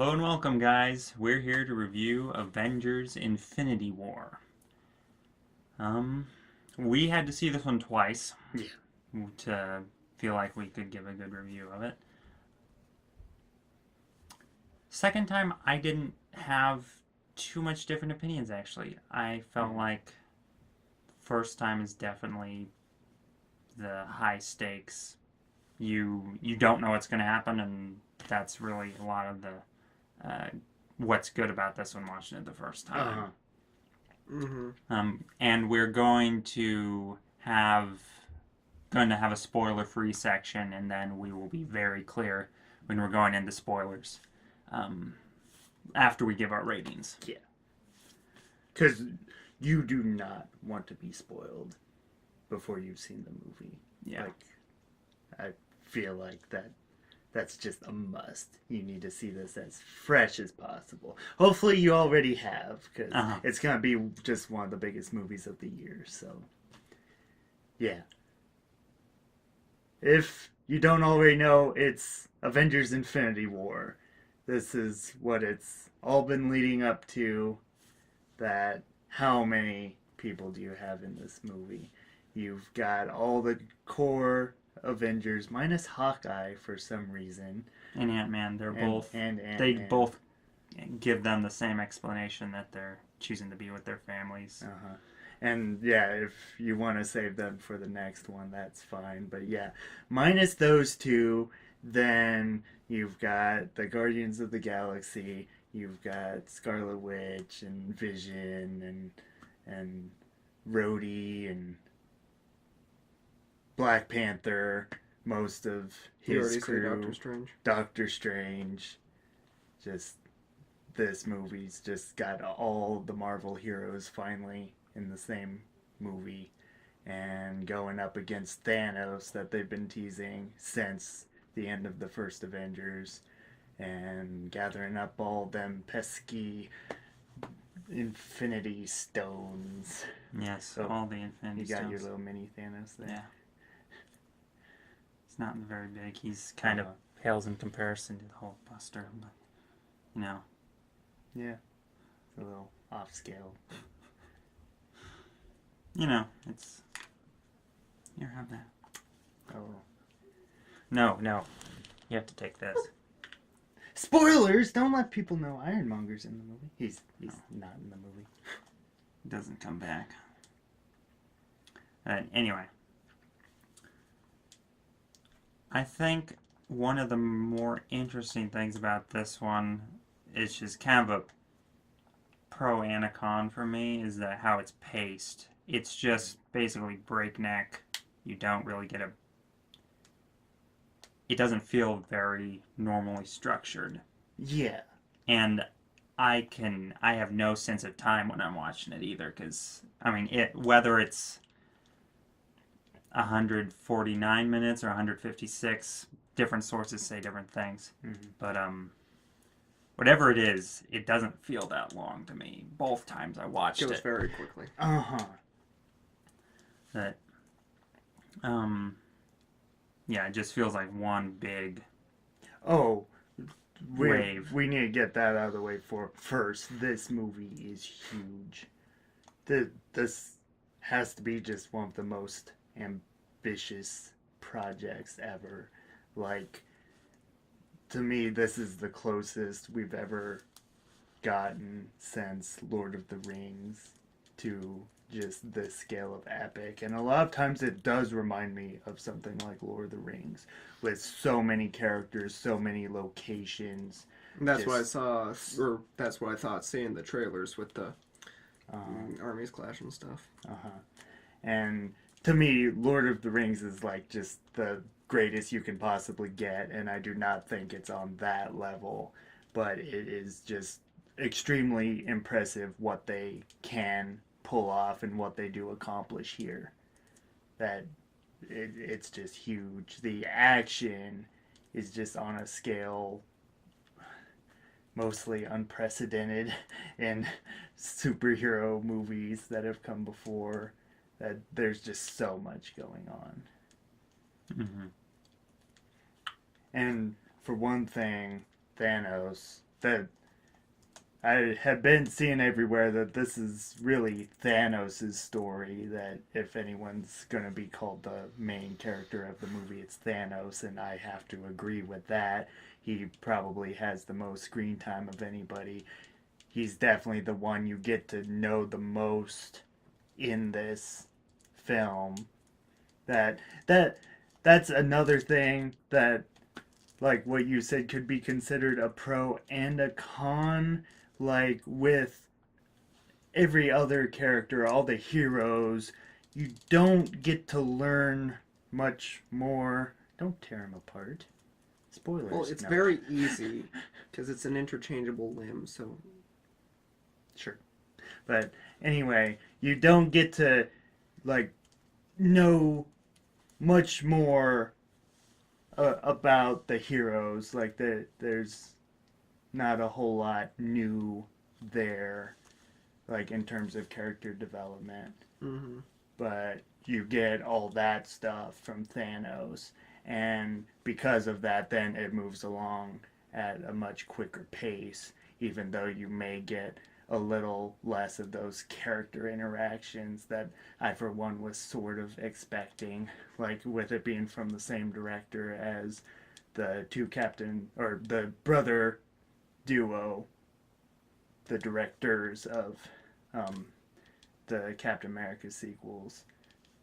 Hello and welcome, guys. We're here to review Avengers Infinity War. Um, we had to see this one twice Yeah. to feel like we could give a good review of it. Second time, I didn't have too much different opinions, actually. I felt like first time is definitely the high stakes. You don't know what's going to happen, and that's really a lot of the what's good about this one watching it the first time. Uh-huh. Mm-hmm. And we're going to have a spoiler-free section, and then we will be very clear when we're going into spoilers um, after we give our ratings. Yeah. Because you do not want to be spoiled before you've seen the movie. Yeah. Like, I feel like that's just a must. You need to see this as fresh as possible. Hopefully you already have, because it's going to be just one of the biggest movies of the year. So, yeah. If you don't already know, it's Avengers Infinity War. This is what it's all been leading up to. That how many people do you have in this movie? You've got all the core Avengers minus Hawkeye for some reason. And Ant-Man, they're and, both. and Ant-Man. They both give them the same explanation that they're choosing to be with their families. Uh-huh. And yeah, if you want to save them for the next one, that's fine. But yeah, minus those two, then you've got the Guardians of the Galaxy. You've got Scarlet Witch and Vision and Rhodey and Black Panther. Most of his crew. Doctor Strange. Doctor Strange. Just this movie's just got all the Marvel heroes finally in the same movie, and going up against Thanos that they've been teasing since the end of the first Avengers, and gathering up all them pesky Infinity Stones. Yes, So all the Infinity You got Stones. your little mini Thanos there. Yeah. He's not very big. He's kind of pales in comparison to the Hulkbuster, but you know. Yeah, it's a little off scale. You know, it's. Here, have that. Oh. No. You have to take this. Spoilers! Don't let people know Ironmonger's in the movie. He's not in the movie. It doesn't come back. Anyway. I think one of the more interesting things about this one is just kind of a pro and a con for me is that how it's paced. It's just basically breakneck. You don't really get it doesn't feel very normally structured. Yeah. And I have no sense of time when I'm watching it either, because I mean whether it's 149 minutes or 156, different sources say different things. Mm-hmm. But whatever it is, it doesn't feel that long to me. Both times I watched It goes it. very quickly. Uh-huh. That yeah, it just feels like one big Oh, wave. We need to get that out of the way first. This movie is huge. This has to be just one of the most ambitious projects ever. Like, to me, this is the closest we've ever gotten since Lord of the Rings to just this scale of epic. And a lot of times it does remind me of something like Lord of the Rings, with so many characters, so many locations. And that's what I saw, or that's what I thought seeing the trailers with the armies clash and stuff. And to me, Lord of the Rings is like just the greatest you can possibly get, and I do not think it's on that level, but it is just extremely impressive what they can pull off and what they do accomplish here. That it's just huge. The action is just on a scale mostly unprecedented in superhero movies that have come before. That there's just so much going on. Mm-hmm. And for one thing, Thanos that I have been seeing everywhere that this is really Thanos' story. That if anyone's going to be called the main character of the movie, it's Thanos, and I have to agree with that. He probably has the most screen time of anybody. He's definitely the one you get to know the most in this film. That's another thing that, like what you said, could be considered a pro and a con. Like with every other character, all the heroes, you don't get to learn much more. Don't tear them apart. Spoilers. Well, it's no. very easy because it's an interchangeable limb, so Sure. But anyway, you don't get to like know much more about the heroes. Like there's not a whole lot new there, like in terms of character development. mm-hmm. But you get all that stuff from Thanos, and because of that, then it moves along at a much quicker pace, even though you may get a little less of those character interactions that I, for one, was sort of expecting, like with it being from the same director as the the brother duo, the directors of the Captain America sequels,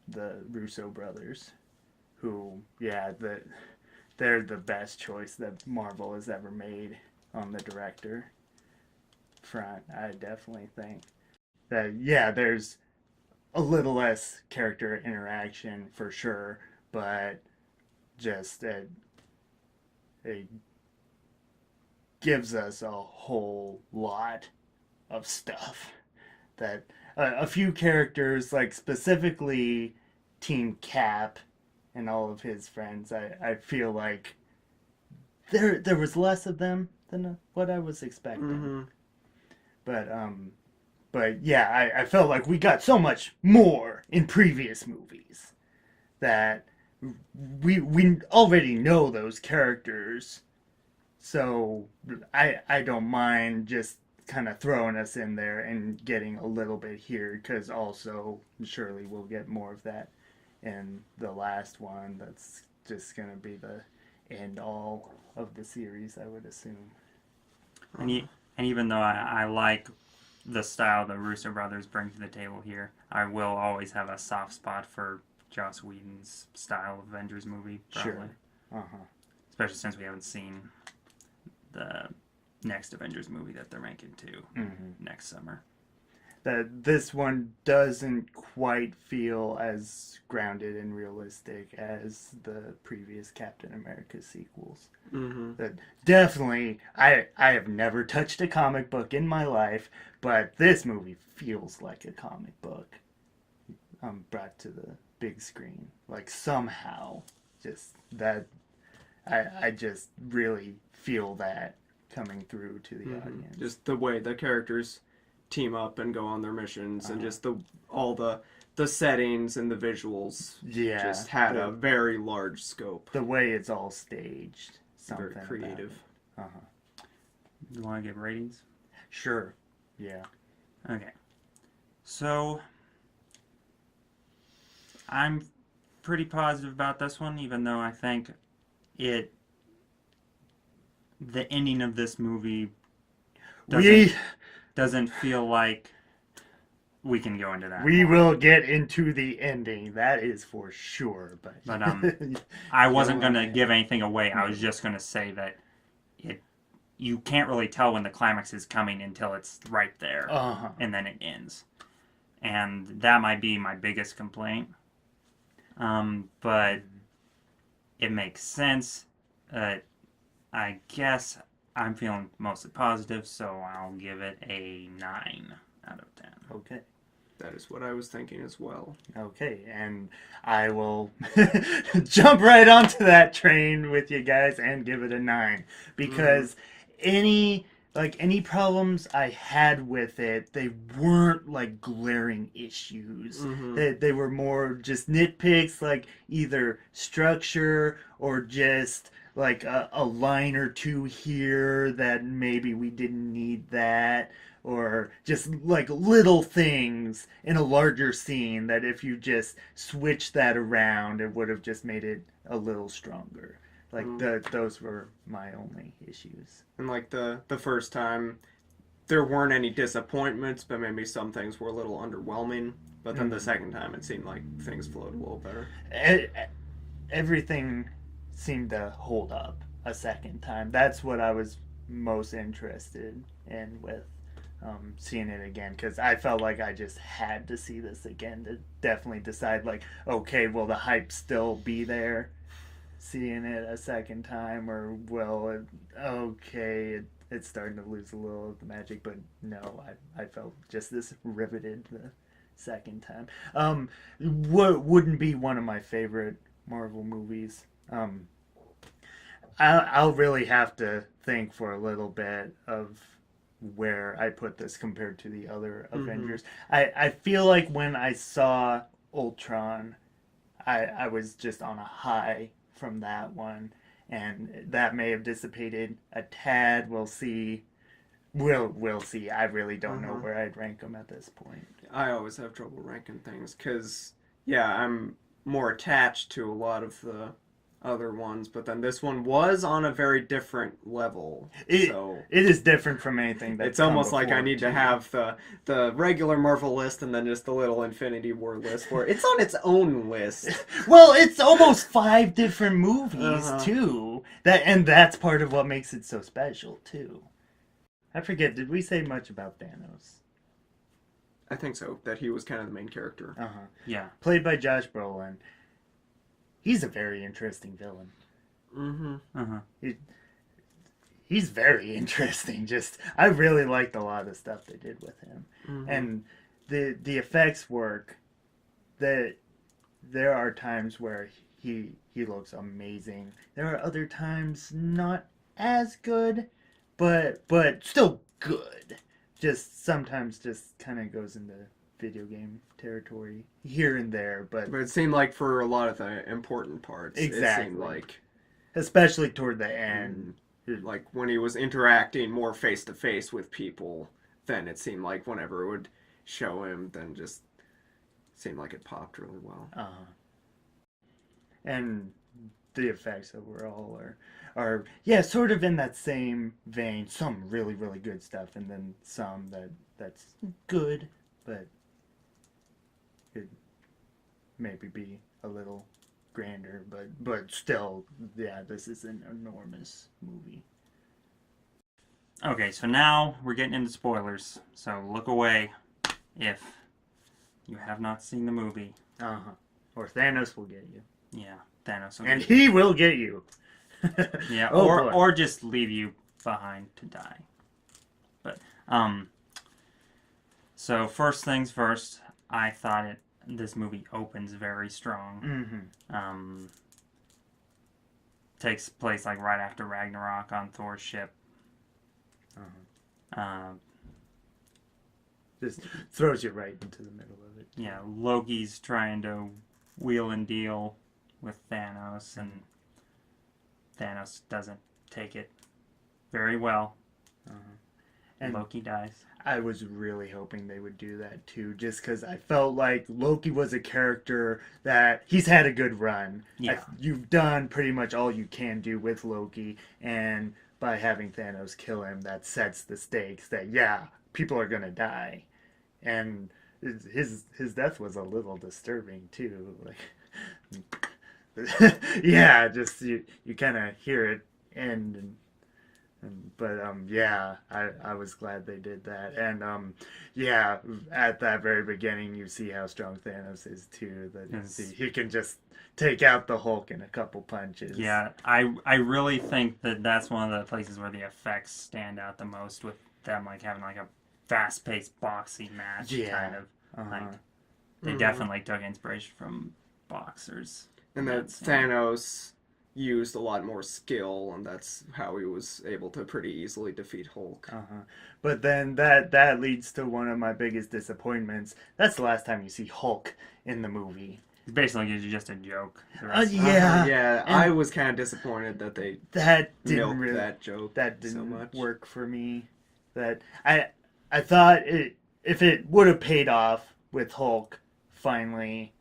the Russo brothers, who, yeah, they're the best choice that Marvel has ever made on the director front. I definitely think that, yeah, there's a little less character interaction for sure, but just it gives us a whole lot of stuff that a few characters, like specifically Team Cap and all of his friends, I feel like there was less of them than what I was expecting. Mm-hmm. But yeah, I felt like we got so much more in previous movies that we already know those characters, so I don't mind just kind of throwing us in there and getting a little bit here, because also surely we'll get more of that in the last one. That's just gonna be the end all of the series, I would assume. And even though I like the style the Russo brothers bring to the table here, I will always have a soft spot for Joss Whedon's style of Avengers movie, probably. Sure. Uh-huh. Especially since we haven't seen the next Avengers movie that they're making too next summer. That this one doesn't quite feel as grounded and realistic as the previous Captain America sequels. Mm-hmm. That definitely, I have never touched a comic book in my life, but this movie feels like a comic book brought to the big screen. Like somehow, just that, I just really feel that coming through to the audience. Just the way the characters team up and go on their missions, and just all the settings and the visuals just had a very large scope. The way it's all staged. Very creative. You want to give ratings? Sure. Yeah. Okay. So, I'm pretty positive about this one, even though I think the ending of this movie doesn't feel like we can go into that. We will get into the ending, that is for sure. But I wasn't going to give anything away. I was just going to say that you can't really tell when the climax is coming until it's right there, and then it ends. And that might be my biggest complaint. But it makes sense. I guess I'm feeling mostly positive, so I'll give it a 9 out of 10. Okay. That is what I was thinking as well. Okay, and I will jump right onto that train with you guys and give it a 9. Because any problems I had with it, they weren't like glaring issues. They were more just nitpicks, like either structure or just like a line or two here that maybe we didn't need that, or just like little things in a larger scene that if you just switch that around, it would have just made it a little stronger. Like those were my only issues. And like the first time, there weren't any disappointments, but maybe some things were a little underwhelming. But then the second time, it seemed like things flowed a little better. Everything seemed to hold up a second time. That's what I was most interested in with seeing it again, because I felt like I just had to see this again to definitely decide, like, okay, will the hype still be there seeing it a second time, or will it, okay, it's starting to lose a little of the magic. But no, I felt just this riveted the second time. What wouldn't be one of my favorite Marvel movies. I'll really have to think for a little bit of where I put this compared to the other Avengers. I feel like when I saw Ultron, I was just on a high from that one, and that may have dissipated a tad. We'll see. We'll see. I really don't know where I'd rank them at this point. I always have trouble ranking things because, yeah, I'm more attached to a lot of the other ones, but then this one was on a very different level. So it is different from anything that's it's almost come like I before, need too. to have the regular Marvel list and then just the little Infinity War list where it's on its own list. Well, it's almost 5 different movies too. That's part of what makes it so special too. I forget, did we say much about Thanos? I think so, that he was kind of the main character. Yeah. Played by Josh Brolin. He's a very interesting villain. He's very interesting. Just, I really liked a lot of the stuff they did with him. And the effects work. There are times where he looks amazing. There are other times not as good, but still good. Just sometimes just kind of goes into video game territory here and there, but it seemed like for a lot of the important parts, exactly. It seemed like, especially toward the end, like when he was interacting more face to face with people, then it seemed like whenever it would show him, then just seemed like it popped really well. And the effects overall are yeah, sort of in that same vein. Some really, really good stuff, and then some that's good, but could maybe be a little grander, but still, yeah, this is an enormous movie. Okay, so now we're getting into spoilers. So look away if you have not seen the movie. Or Thanos will get you. Yeah, Thanos will And get you. he will get you. Yeah, Oh, or just leave you behind to die. But so first things first, I thought this movie opens very strong. Takes place like right after Ragnarok on Thor's ship. Just throws you right into the middle of it. Yeah, Loki's trying to wheel and deal with Thanos, and Thanos doesn't take it very well. And Loki dies. I was really hoping they would do that too, just because I felt like Loki was a character that he's had a good run. Yeah. You've done pretty much all you can do with Loki, and by having Thanos kill him, that sets the stakes that, yeah, people are going to die. And his death was a little disturbing too. Like, yeah, just you kind of hear it end. But yeah, I was glad they did that. And yeah, at that very beginning, you see how strong Thanos is too. That he can just take out the Hulk in a couple punches. Yeah, I really think that's one of the places where the effects stand out the most, with them like having like a fast-paced boxing match kind of. Like they definitely took inspiration from boxers. And that Thanos used a lot more skill, and that's how he was able to pretty easily defeat Hulk. But then that leads to one of my biggest disappointments. That's the last time you see Hulk in the movie. It basically just a joke. Yeah. Yeah, And I was kind of disappointed that they that didn't milked really that joke that so didn't much. work for me. That I thought if it would have paid off with Hulk finally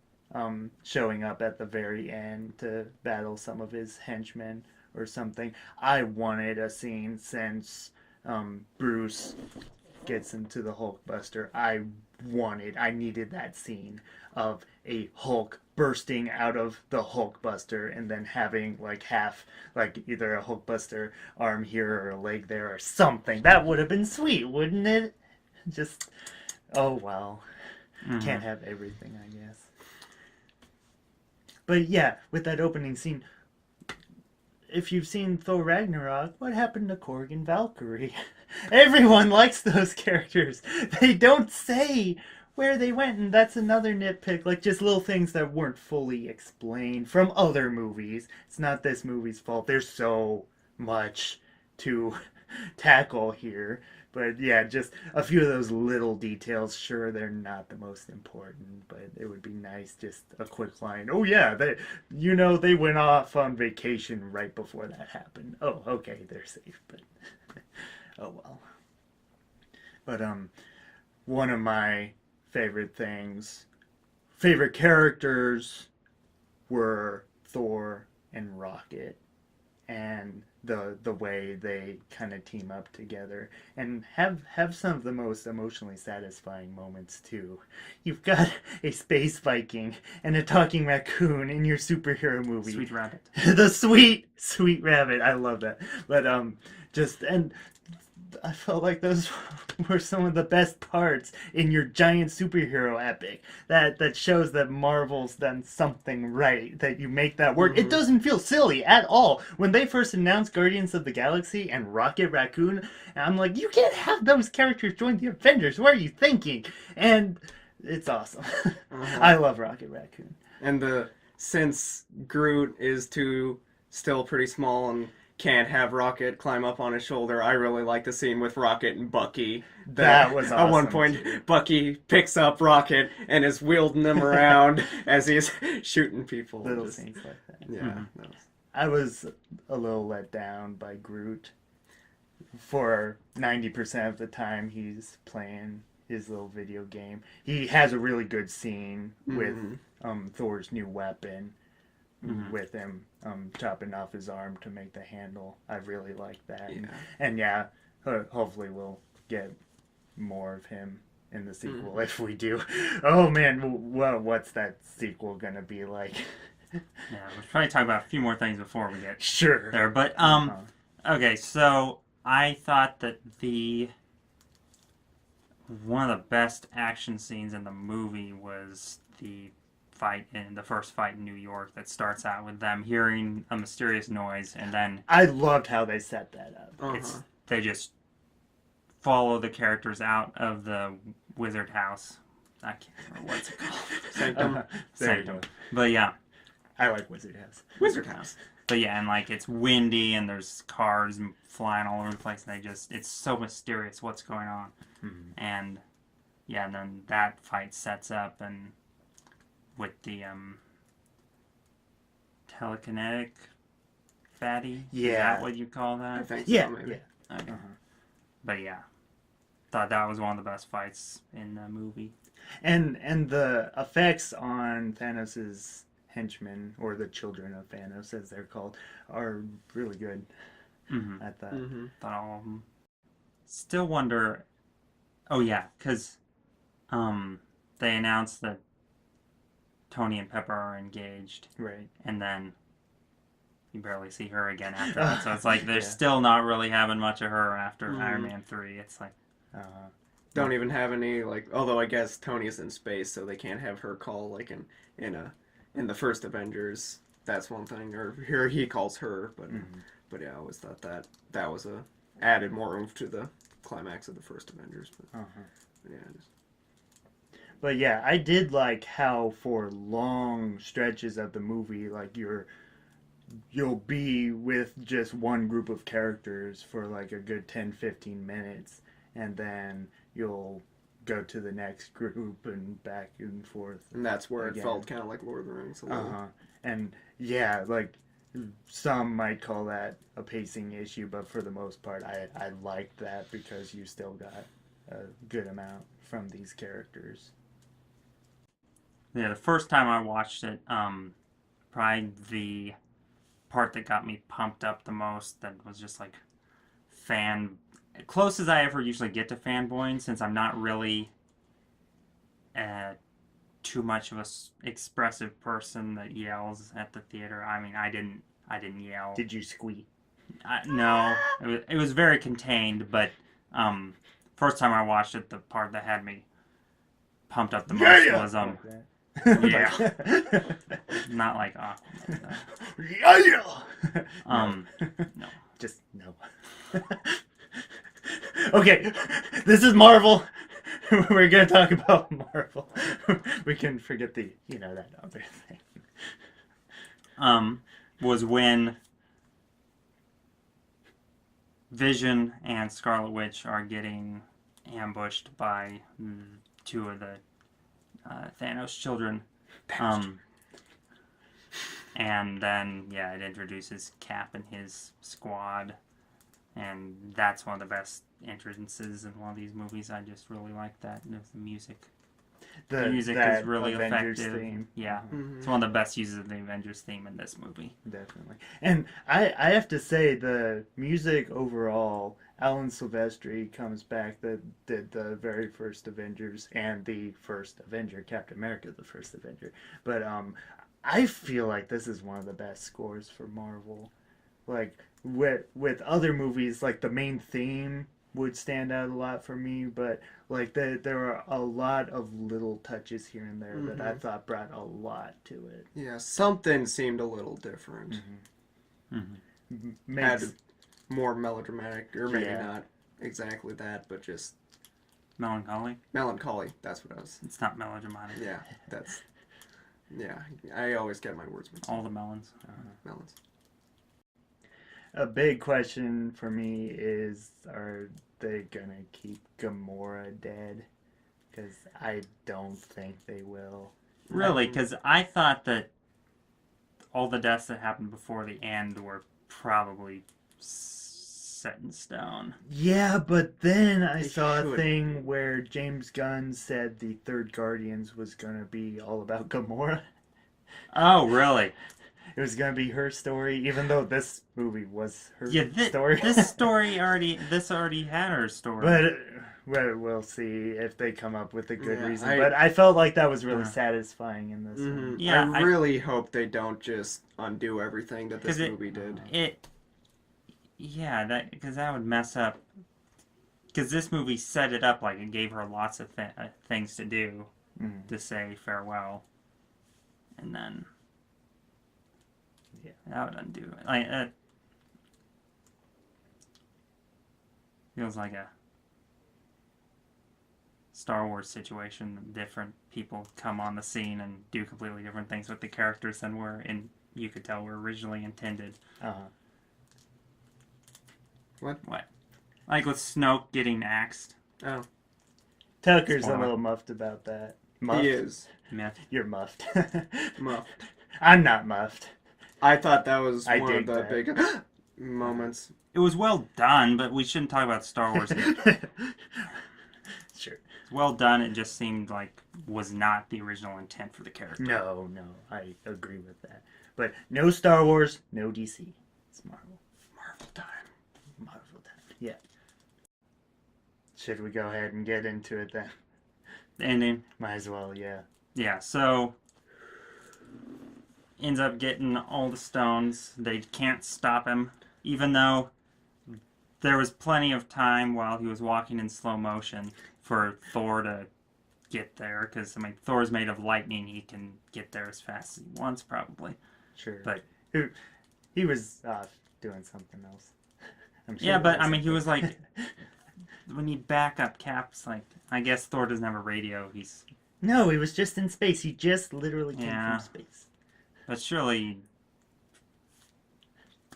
showing up at the very end to battle some of his henchmen or something. I wanted a scene since Bruce gets into the Hulkbuster. I needed that scene of a Hulk bursting out of the Hulkbuster and then having like half, like either a Hulkbuster arm here or a leg there or something. That would have been sweet, wouldn't it? Just, oh well. Can't have everything, I guess. But yeah, with that opening scene, if you've seen Thor Ragnarok, what happened to Korg and Valkyrie? Everyone likes those characters. They don't say where they went, and that's another nitpick. Like, just little things that weren't fully explained from other movies. It's not this movie's fault. There's so much to tackle here. But yeah, just a few of those little details. Sure, they're not the most important, but it would be nice just a quick line. Oh yeah, they went off on vacation right before that happened. Oh, okay, they're safe, but oh well. But one of my favorite characters were Thor and Rocket, and the way they kind of team up together and have some of the most emotionally satisfying moments too. You've got a space Viking and a talking raccoon in your superhero movie. Sweet rabbit. The sweet rabbit. I love that. But I felt like those were some of the best parts in your giant superhero epic. That shows that Marvel's done something right. That you make that work. It doesn't feel silly at all. When they first announced Guardians of the Galaxy and Rocket Raccoon, I'm like, you can't have those characters join the Avengers. What are you thinking? And it's awesome. I love Rocket Raccoon. And since Groot is still pretty small and can't have Rocket climb up on his shoulder, I really like the scene with Rocket and Bucky. That was awesome. At one point, too. Bucky picks up Rocket and is wielding him around as he's shooting people. Little scenes like that. Yeah. I was a little let down by Groot. For 90% of the time he's playing his little video game. He has a really good scene with Thor's new weapon. With him chopping off his arm to make the handle. I really like that. Yeah. And hopefully we'll get more of him in the sequel if we do. Oh man, what's that sequel gonna be like? Yeah, we'll probably talk about a few more things before we get Sure. there. But okay, so I thought that one of the best action scenes in the movie was the first fight in New York that starts out with them hearing a mysterious noise, and then I loved how they set that up. They just follow the characters out of the wizard house. I can't remember what's it called. Sanctum. Sanctum. But yeah. I like Wizard House. Wizard House. But yeah, and like it's windy and there's cars flying all over the place, and it's so mysterious what's going on. And yeah, and then that fight sets up and with the telekinetic fatty. Yeah. Is that what you call that? I think Yeah. so, maybe. Yeah. Okay. But yeah, thought that was one of the best fights in the movie. And the effects on Thanos's henchmen, or the children of Thanos as they're called, are really good. I thought. Thought all of them. Still wonder. Oh yeah, because they announced that Tony and Pepper are engaged, Right. and then you barely see her again after that. So it's like they're still not really having much of her after Iron Man 3. It's like Don't even have any, like, although I guess Tony's in space, so they can't have her call like in the first Avengers. That's one thing. Or here he calls her, but yeah, I always thought that was added more oomph to the climax of the first Avengers. But yeah, But yeah, I did like how for long stretches of the movie, like you'll be with just one group of characters for like a good 10-15 minutes, and then you'll go to the next group and back and forth. And that's where Again. it felt kind of like Lord of the Rings a little. And yeah, like some might call that a pacing issue, but for the most part, I liked that because you still got a good amount from these characters. Yeah, the first time I watched it, probably the part that got me pumped up the most, that was just like close as I ever usually get to fanboying, since I'm not really too much of a expressive person that yells at the theater. I mean, I didn't yell. Did you squeak? No, it was very contained, but first time I watched it, the part that had me pumped up the most was yeah. Not like no. Just no. Okay, this is Marvel. We're gonna talk about Marvel. We can forget that other thing. Was when Vision and Scarlet Witch are getting ambushed by two of the Thanos children. And then, yeah, it introduces Cap and his squad. And that's one of the best entrances in one of these movies. I just really like that. And the music. The music is really Avengers effective. Theme. Yeah. It's one of the best uses of the Avengers theme in this movie. Definitely. And I have to say, the music overall, Alan Silvestri comes back, that did the very first Avengers and the first Avenger, Captain America, the first Avenger. But I feel like this is one of the best scores for Marvel. Like, with other movies, like the main theme would stand out a lot for me, but like there are a lot of little touches here and there that I thought brought a lot to it. Yeah, something seemed a little different. Had more melodramatic, or maybe not exactly that, but just Melancholy? Melancholy, that's what I was. It's not melodramatic. Yeah, that's... Yeah, I always get my words mixed. All the melons. Melons. A big question for me is, are they gonna keep Gamora dead? Because I don't think they will. Really? Because I thought that all the deaths that happened before the end were probably set in stone. Yeah, but then I They saw a should thing where James Gunn said the third Guardians was gonna be all about Gamora. Oh, really? It was gonna be her story, even though this movie was her story. This already had her story. But we'll see if they come up with a good reason. I But I felt like that was really satisfying in this one. Yeah, I really hope they don't just undo everything that this movie did. Because that would mess up. Because this movie set it up like it gave her lots of things to do to say farewell, and then that would undo it. Like feels like a Star Wars situation. Different people come on the scene and do completely different things with the characters than you could tell were originally intended. What? Like with Snoke getting axed. Oh. Tucker's a little muffed about that. Muffed? He is. Myth. You're muffed. Muffed. I'm not muffed. I thought that was one of dig the that. big moments. It was well done, but we shouldn't talk about Star Wars here. Sure. It's well done. It just seemed like was not the original intent for the character. No, I agree with that. But no Star Wars, no DC. It's Marvel. Marvel time. Marvel time. Yeah. Should we go ahead and get into it then? The ending. Might as well, yeah. Yeah, so ends up getting all the stones. They can't stop him, even though there was plenty of time while he was walking in slow motion for Thor to get there. Because, I mean, Thor's made of lightning. He can get there as fast as he wants, probably. Sure. But he was doing something else. I'm sure yeah, but, I mean, he was like... When you back up Cap's, like... I guess Thor doesn't have a radio. No, he was just in space. He just literally came from space. But surely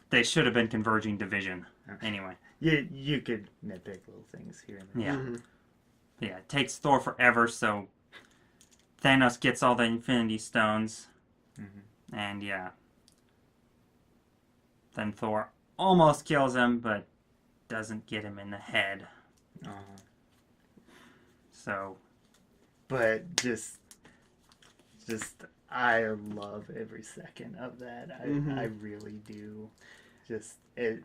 they should have been converging to Vision. Anyway. You could nitpick little things here and there. Yeah. yeah, it takes Thor forever, so Thanos gets all the Infinity Stones. Mm-hmm. And yeah. Then Thor almost kills him, but doesn't get him in the head. Uh-huh. So. But just I love every second of that. I really do. Just it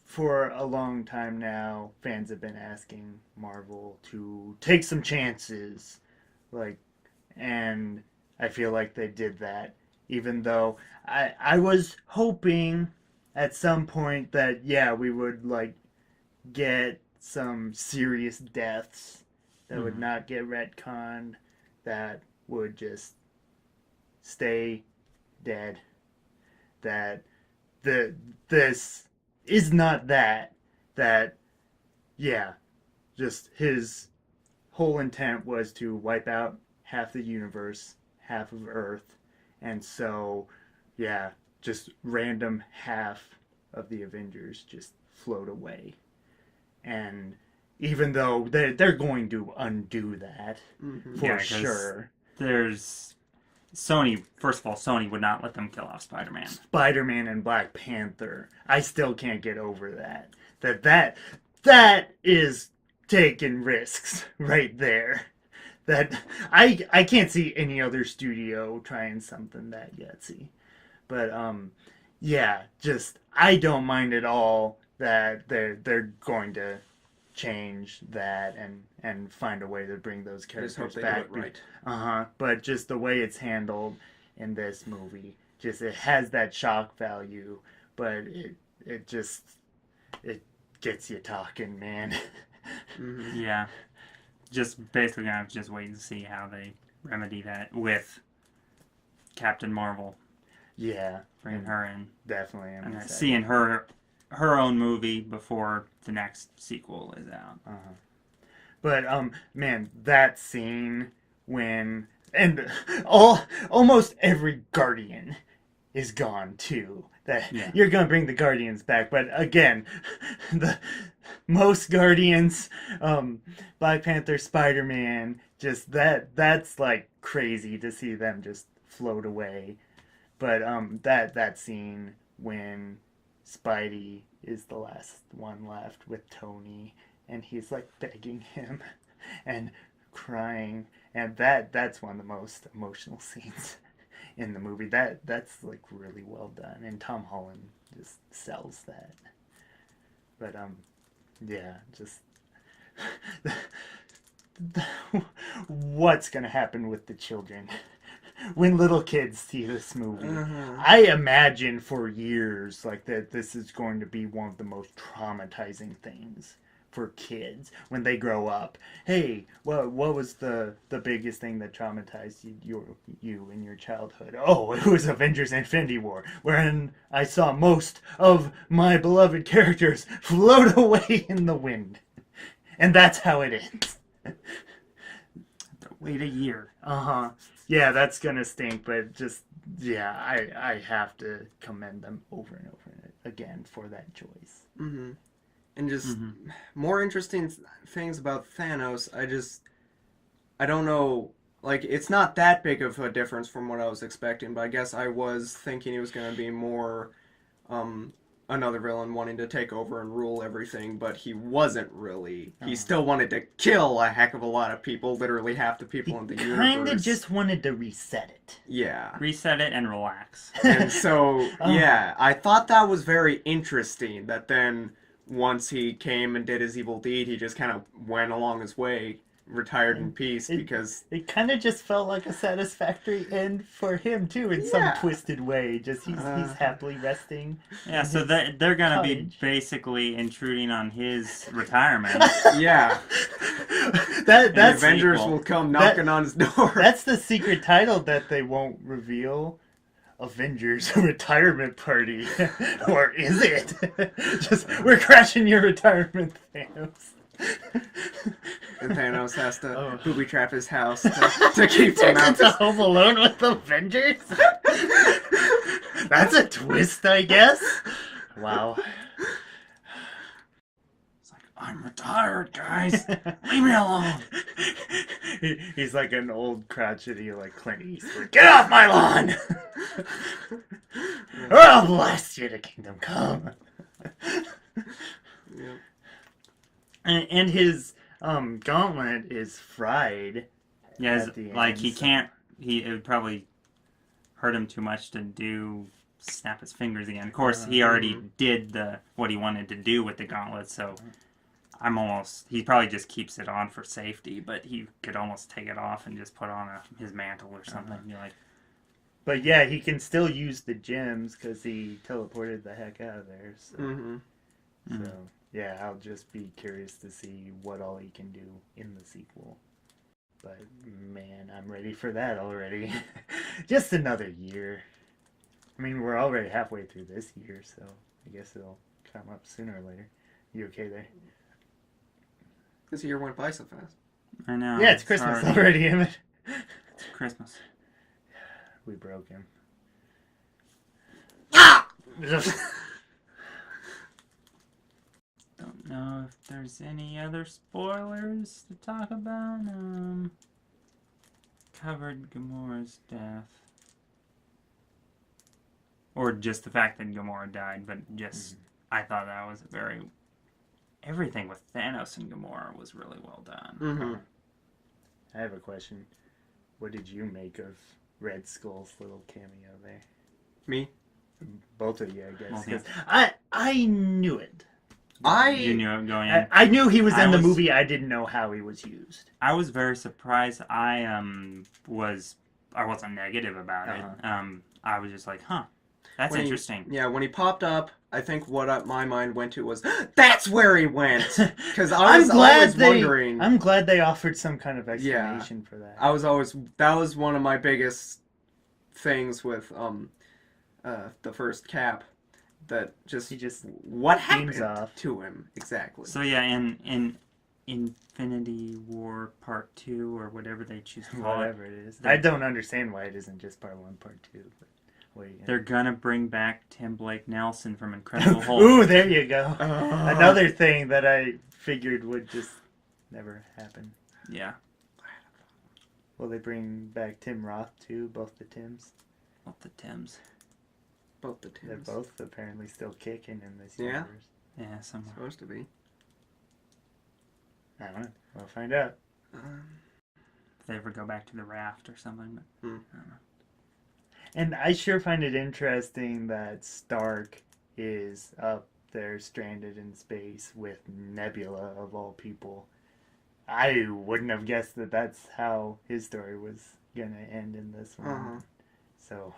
for a long time now, fans have been asking Marvel to take some chances, like, and I feel like they did that. Even though I was hoping at some point that we would like get some serious deaths that would not get retconned, that would just stay dead. That this is not that. That just his whole intent was to wipe out half the universe, half of Earth, and so just random half of the Avengers just float away. And even though they're going to undo that for sure. There's Sony. First of all, Sony would not let them kill off Spider-Man. Spider-Man and Black Panther. I still can't get over that. That is taking risks right there. That I can't see any other studio trying something that gutsy. But just I don't mind at all that they're going to change that and find a way to bring those characters back. Do it right. But just the way it's handled in this movie, just it has that shock value, but it gets you talking, man. Yeah. Just basically, I'm just waiting to see how they remedy that with Captain Marvel. Yeah, bringing her in. Definitely, and seeing her own movie before the next sequel is out. But man, that scene when almost every Guardian is gone too. You're gonna bring the Guardians back, but again, the most Guardians, Black Panther, Spider-Man, just that's like crazy to see them just float away. But that scene when Spidey is the last one left with Tony, and he's like begging him and crying, and that's one of the most emotional scenes in the movie. That's like really well done, and Tom Holland just sells that. But just what's gonna happen with the children when little kids see this movie? I imagine for years like that this is going to be one of the most traumatizing things for kids when they grow up. Hey, what was the biggest thing that traumatized you in your childhood? Oh, it was Avengers Infinity War, wherein I saw most of my beloved characters float away in the wind. And that's how it ends. Wait a year. Yeah, that's gonna stink, but just I have to commend them over and over again for that choice. And just more interesting things about Thanos. I don't know. Like, it's not that big of a difference from what I was expecting, but I guess I was thinking he was going to be more another villain wanting to take over and rule everything, but he wasn't really. He still wanted to kill a heck of a lot of people, literally half the people in the universe. He kind of just wanted to reset it. Yeah. Reset it and relax. And so, I thought that was very interesting, that then once he came and did his evil deed, he just kind of went along his way, retired in peace, because it kind of just felt like a satisfactory end for him too, in some twisted way. Just he's happily resting. Yeah, so they're gonna be basically intruding on his retirement. Yeah, that's the Avengers will come knocking on his door. That's the secret title that they won't reveal. Avengers retirement party. Or is it? Just, we're crashing your retirement, Thanos. And Thanos has to booby trap his house to keep him out. To Home Alone with Avengers? That's a twist, I guess. Wow. It's like, I'm retired, guys. Leave me alone. He's like an old crotchety, like Clint Eastwood. Get off my lawn! Or I'll blast you to kingdom come. Yep. And his gauntlet is fried. Yeah, At the like end, he so- can't. It would probably hurt him too much to snap his fingers again. Of course, he already did what he wanted to do with the gauntlet, so he probably just keeps it on for safety, but he could almost take it off and just put on his mantle or something. You're like, But yeah, he can still use the gems because he teleported the heck out of there. So, Mm-hmm. so yeah, I'll just be curious to see what all he can do in the sequel. But man, I'm ready for that already. Just another year. I mean, we're already halfway through this year, so I guess it'll come up sooner or later. You okay there? This year went by so fast. I know. Yeah, it's Christmas already- already, Emmett. It's Christmas. We broke him. Don't know if there's any other spoilers to talk about. Covered Gamora's death. Or just the fact that Gamora died, but just, I thought that was everything with Thanos and Gamora was really well done. Mm-hmm. I have a question. What did you make of Red Skull's little cameo there? Me? Both of you, I guess. Both of you. 'Cause I knew it. You knew it going in. I knew he was I in the was- movie. I didn't know how he was used. I was very surprised. I wasn't negative about it. I was just like, huh, that's When he- interesting. Yeah, when he popped up, I think what my mind went to was, that's where he went! Because I was always wondering. I'm glad they offered some kind of explanation for that. That was one of my biggest things with the first Cap, that He just what beams happened off. to him exactly. So yeah, in Infinity War Part 2 or whatever they choose to call it, Whatever it is. I don't understand why it isn't just part 1, part 2. But what are you they're gonna bring back Tim Blake Nelson from Incredible Hulk. Ooh, there you go. Another thing that I figured would just never happen. Yeah, Will they bring back Tim Roth too? Both the Tims? both the Tims. Both the They're Tims. both apparently still kicking in this Yeah? universe. Yeah, somewhere. Supposed to be. I don't know. We'll find out. If they ever go back to the raft or something. But I don't know. And I sure find it interesting that Stark is up there stranded in space with Nebula, of all people. I wouldn't have guessed that that's how his story was going to end in this one. Uh-huh. So,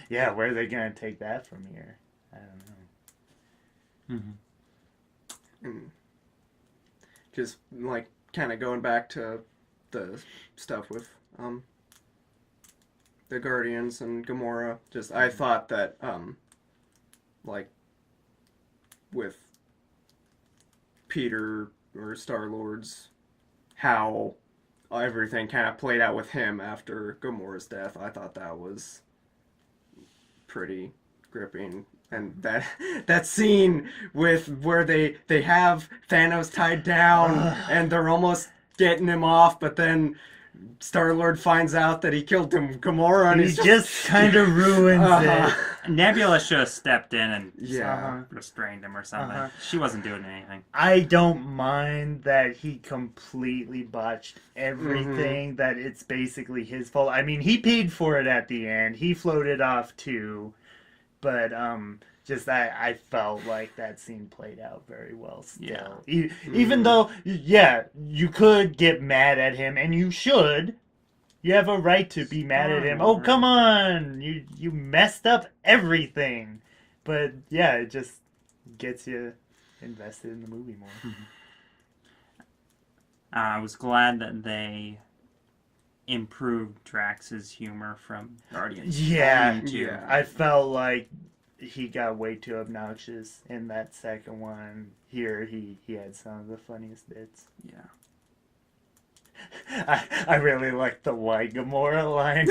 yeah, where are they going to take that from here? I don't know. Mm-hmm. And just like kind of going back to the stuff with the Guardians and Gamora. Just I thought that like with Peter or Star-Lord's, how everything kind of played out with him after Gamora's death. I thought that was pretty gripping. And that scene with where they have Thanos tied down and they're almost getting him off, but then Star-Lord finds out that he killed Gamora, and He just kind of ruins it. Nebula should have stepped in and Yeah. restrained him or something. Uh-huh. She wasn't doing anything. I don't mind that he completely botched everything, that it's basically his fault. I mean, he paid for it at the end. He floated off too. But just I felt like that scene played out very well still. Yeah. Even though, yeah, you could get mad at him, and you should. You have a right to be mad at him. Oh, Star-Lord. come on! You messed up everything. But yeah, it just gets you invested in the movie more. I was glad that they improved Drax's humor from Guardians. Yeah, Volume 2. yeah. I felt like he got way too obnoxious in that second one. Here, he had some of the funniest bits. Yeah. I really like the "Why Gamora" line.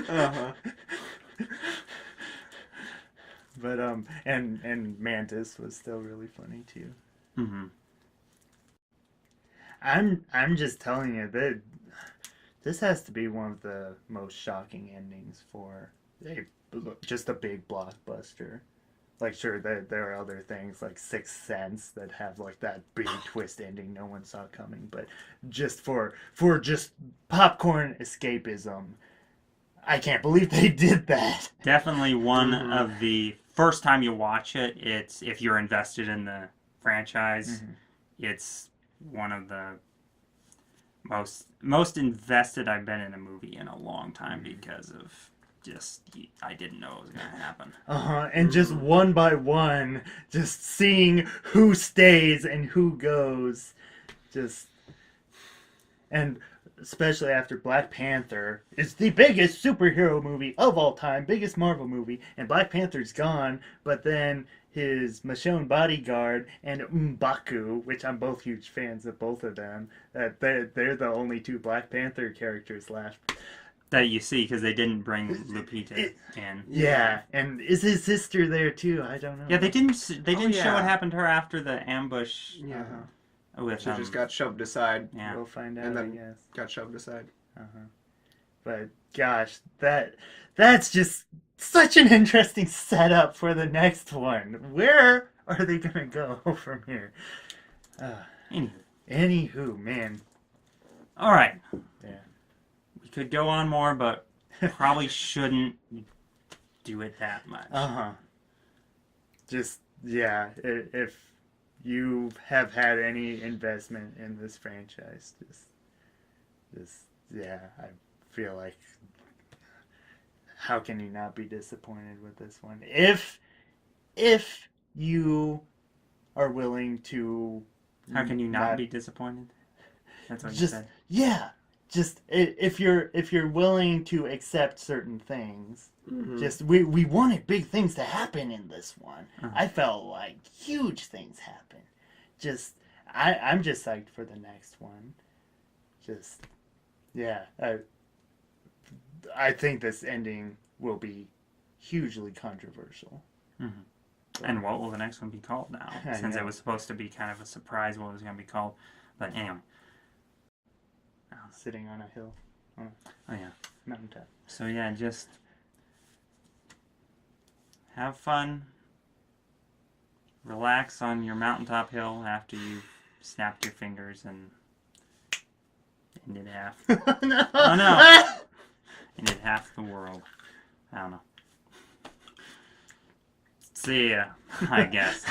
Uh-huh. But and Mantis was still really funny too. Mm-hmm. I'm just telling you that this has to be one of the most shocking endings for just a big blockbuster. Like, sure, there are other things like Sixth Sense that have like that big twist ending no one saw coming, but just for just popcorn escapism, I can't believe they did that. Definitely one of the first time you watch it. It's if you're invested in the franchise, it's one of the most invested I've been in a movie in a long time because of just I didn't know it was gonna happen. And just one by one, just seeing who stays and who goes, just and especially after Black Panther is the biggest superhero movie of all time, biggest Marvel movie, and Black Panther's gone, but then his Michonne bodyguard and M'Baku, which I'm both huge fans of both of them, that they're the only two Black Panther characters left. That you see because they didn't bring Lupita in. Yeah, and is his sister there too? I don't know. Yeah, they didn't show what happened to her after the ambush. Yeah. With She just got shoved aside. Yeah. We'll find out, And I then guess. got shoved aside. But gosh, that's just such an interesting setup for the next one. Where are they gonna go from here? Anywho, man. All right. Yeah. We could go on more, but probably shouldn't do it that much. Just yeah, if you have had any investment in this franchise, just yeah, I feel like how can you not be disappointed with this one? If you are willing to, How can you not be disappointed? That's what you just said. yeah, just if you're willing to accept certain things. Just we wanted big things to happen in this one. I felt like huge things happen. Just I'm just psyched for the next one. Just yeah, I think this ending will be hugely controversial. And what will the next one be called now? Since know. it was supposed to be kind of a surprise what it was going to be called. But anyway. Sitting on a hill. Oh yeah. Mountaintop. So yeah, just have fun. Relax on your mountaintop hill after you've snapped your fingers and ended half. No. Oh no! Ended half the world. I don't know. See ya, I guess.